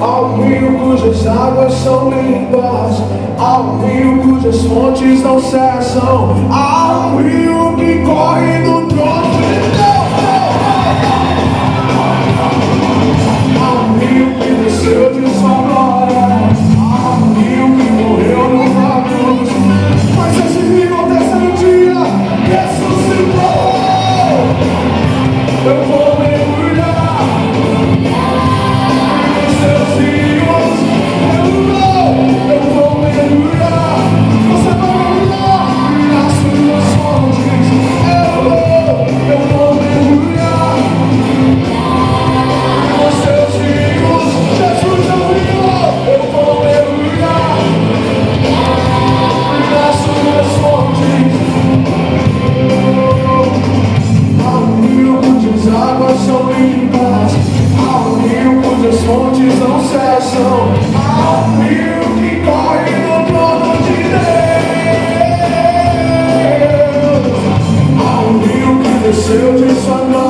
Ao rio cujas águas são limpas, ao rio cujas fontes não cessam, ao rio que corre do trono de Deus, ao rio que desceu de sua glória, ao rio que morreu numa cruz, mas esse rio ao terceiro dia ressuscitou. Eu vou mergulhar nos seus rios, eu vou mergulhar, você vai mergulhar nas suas fontes, eu vou mergulhar nos seus rios, Jesus eu vou mergulhar nas suas fontes. Ao rio cujas águas são limpas, ao rio cujas fontes não cessam, ao rio que corre no trono de Deus, ao rio que desceu de sua glória.